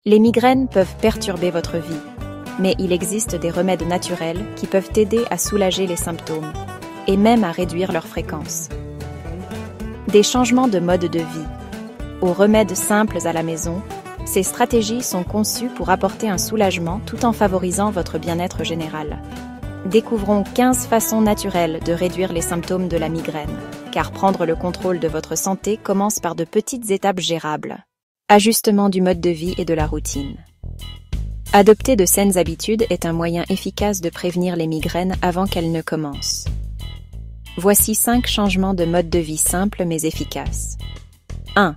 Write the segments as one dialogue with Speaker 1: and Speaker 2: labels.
Speaker 1: Les migraines peuvent perturber votre vie, mais il existe des remèdes naturels qui peuvent aider à soulager les symptômes et même à réduire leur fréquence. Des changements de mode de vie aux remèdes simples à la maison, ces stratégies sont conçues pour apporter un soulagement tout en favorisant votre bien-être général. Découvrons 15 façons naturelles de réduire les symptômes de la migraine, car prendre le contrôle de votre santé commence par de petites étapes gérables. Ajustement du mode de vie et de la routine. Adopter de saines habitudes est un moyen efficace de prévenir les migraines avant qu'elles ne commencent. Voici 5 changements de mode de vie simples mais efficaces. 1.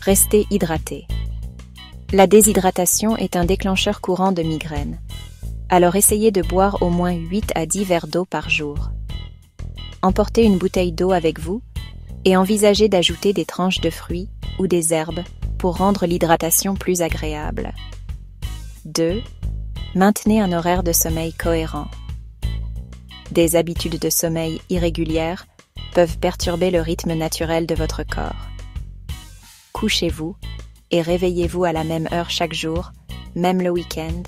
Speaker 1: Restez hydraté. La déshydratation est un déclencheur courant de migraine. Alors essayez de boire au moins 8 à 10 verres d'eau par jour. Emportez une bouteille d'eau avec vous et envisagez d'ajouter des tranches de fruits ou des herbes pour rendre l'hydratation plus agréable. 2. Maintenez un horaire de sommeil cohérent. Des habitudes de sommeil irrégulières peuvent perturber le rythme naturel de votre corps. Couchez-vous et réveillez-vous à la même heure chaque jour, même le week-end,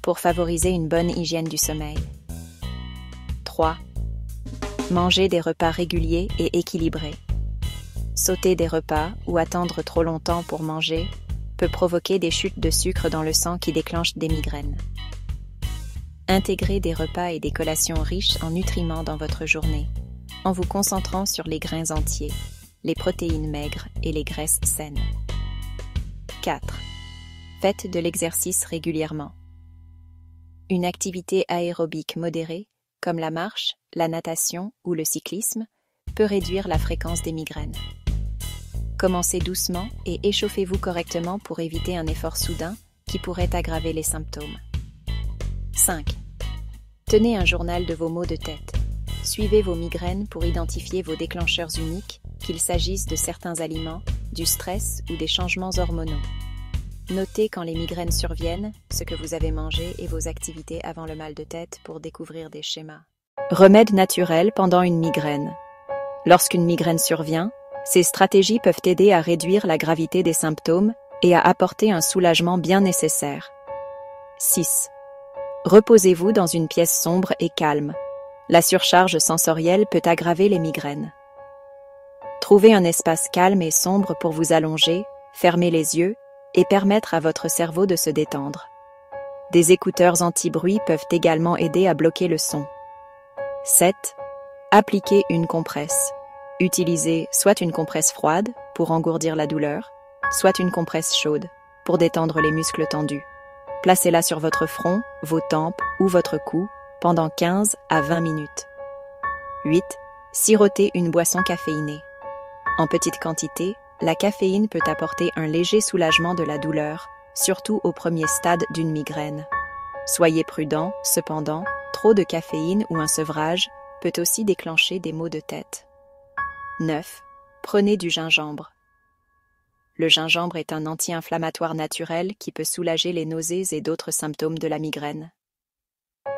Speaker 1: pour favoriser une bonne hygiène du sommeil. 3. Mangez des repas réguliers et équilibrés. Sauter des repas ou attendre trop longtemps pour manger peut provoquer des chutes de sucre dans le sang qui déclenchent des migraines. Intégrez des repas et des collations riches en nutriments dans votre journée, en vous concentrant sur les grains entiers, les protéines maigres et les graisses saines. 4. Faites de l'exercice régulièrement. Une activité aérobique modérée, comme la marche, la natation ou le cyclisme, peut réduire la fréquence des migraines. Commencez doucement et échauffez-vous correctement pour éviter un effort soudain qui pourrait aggraver les symptômes. 5. Tenez un journal de vos maux de tête. Suivez vos migraines pour identifier vos déclencheurs uniques, qu'il s'agisse de certains aliments, du stress ou des changements hormonaux. Notez quand les migraines surviennent, ce que vous avez mangé et vos activités avant le mal de tête pour découvrir des schémas. Remèdes naturels pendant une migraine. Lorsqu'une migraine survient, ces stratégies peuvent aider à réduire la gravité des symptômes et à apporter un soulagement bien nécessaire. 6. Reposez-vous dans une pièce sombre et calme. La surcharge sensorielle peut aggraver les migraines. Trouvez un espace calme et sombre pour vous allonger, fermer les yeux et permettre à votre cerveau de se détendre. Des écouteurs anti-bruit peuvent également aider à bloquer le son. 7. Appliquez une compresse. Utilisez soit une compresse froide pour engourdir la douleur, soit une compresse chaude pour détendre les muscles tendus. Placez-la sur votre front, vos tempes ou votre cou pendant 15 à 20 minutes. 8. Sirotez une boisson caféinée. En petite quantité, la caféine peut apporter un léger soulagement de la douleur, surtout au premier stade d'une migraine. Soyez prudent, cependant, trop de caféine ou un sevrage peut aussi déclencher des maux de tête. 9. Prenez du gingembre. Le gingembre est un anti-inflammatoire naturel qui peut soulager les nausées et d'autres symptômes de la migraine.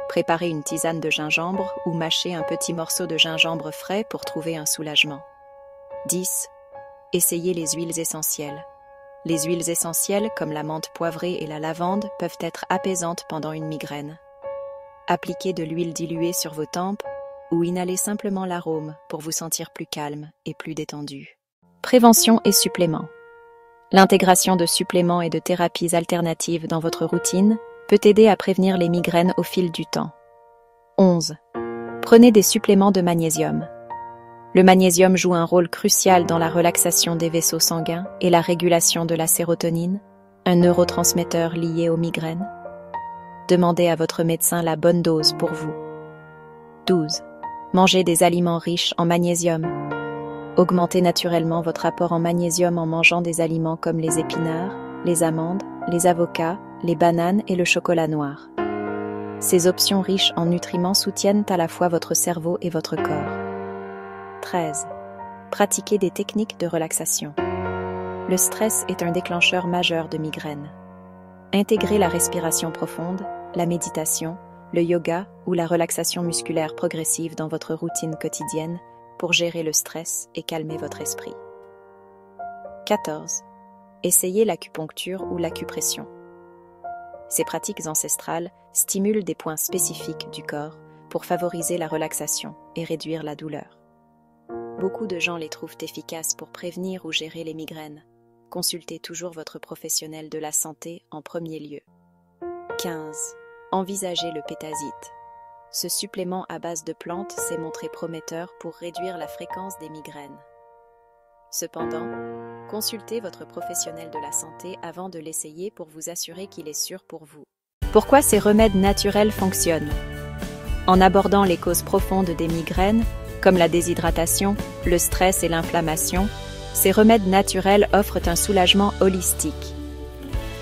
Speaker 1: Préparez une tisane de gingembre ou mâchez un petit morceau de gingembre frais pour trouver un soulagement. 10. Essayez les huiles essentielles. Les huiles essentielles, comme la menthe poivrée et la lavande, peuvent être apaisantes pendant une migraine. Appliquez de l'huile diluée sur vos tempes ou inhalez simplement l'arôme pour vous sentir plus calme et plus détendu. Prévention et suppléments. L'intégration de suppléments et de thérapies alternatives dans votre routine peut aider à prévenir les migraines au fil du temps. 11. Prenez des suppléments de magnésium. Le magnésium joue un rôle crucial dans la relaxation des vaisseaux sanguins et la régulation de la sérotonine, un neurotransmetteur lié aux migraines. Demandez à votre médecin la bonne dose pour vous. 12. Mangez des aliments riches en magnésium. Augmentez naturellement votre apport en magnésium en mangeant des aliments comme les épinards, les amandes, les avocats, les bananes et le chocolat noir. Ces options riches en nutriments soutiennent à la fois votre cerveau et votre corps. 13. Pratiquez des techniques de relaxation. Le stress est un déclencheur majeur de migraines. Intégrez la respiration profonde, la méditation, le yoga ou la relaxation musculaire progressive dans votre routine quotidienne pour gérer le stress et calmer votre esprit. 14. Essayez l'acupuncture ou l'acupression. Ces pratiques ancestrales stimulent des points spécifiques du corps pour favoriser la relaxation et réduire la douleur. Beaucoup de gens les trouvent efficaces pour prévenir ou gérer les migraines. Consultez toujours votre professionnel de la santé en premier lieu. 15. Envisagez le pétasite. Ce supplément à base de plantes s'est montré prometteur pour réduire la fréquence des migraines. Cependant, consultez votre professionnel de la santé avant de l'essayer pour vous assurer qu'il est sûr pour vous. Pourquoi ces remèdes naturels fonctionnent? En abordant les causes profondes des migraines, comme la déshydratation, le stress et l'inflammation, ces remèdes naturels offrent un soulagement holistique.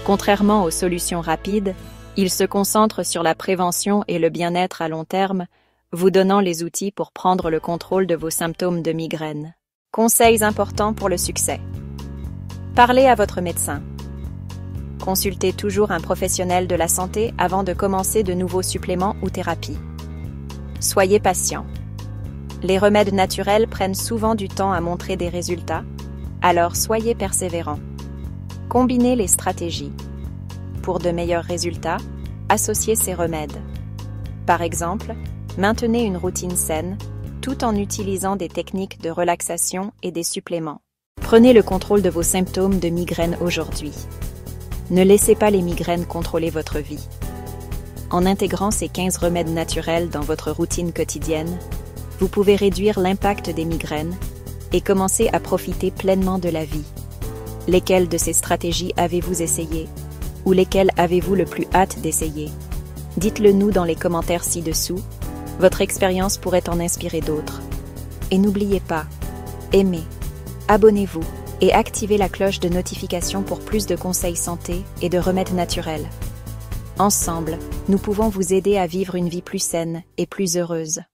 Speaker 1: Contrairement aux solutions rapides, ils se concentrent sur la prévention et le bien-être à long terme, vous donnant les outils pour prendre le contrôle de vos symptômes de migraine. Conseils importants pour le succès. Parlez à votre médecin. Consultez toujours un professionnel de la santé avant de commencer de nouveaux suppléments ou thérapies. Soyez patient. Les remèdes naturels prennent souvent du temps à montrer des résultats, alors soyez persévérants. Combinez les stratégies. Pour de meilleurs résultats, associez ces remèdes. Par exemple, maintenez une routine saine, tout en utilisant des techniques de relaxation et des suppléments. Prenez le contrôle de vos symptômes de migraine aujourd'hui. Ne laissez pas les migraines contrôler votre vie. En intégrant ces 15 remèdes naturels dans votre routine quotidienne, vous pouvez réduire l'impact des migraines et commencer à profiter pleinement de la vie. Lesquelles de ces stratégies avez-vous essayé? Ou lesquelles avez-vous le plus hâte d'essayer? Dites-le nous dans les commentaires ci-dessous. Votre expérience pourrait en inspirer d'autres. Et n'oubliez pas, aimez, abonnez-vous et activez la cloche de notification pour plus de conseils santé et de remèdes naturels. Ensemble, nous pouvons vous aider à vivre une vie plus saine et plus heureuse.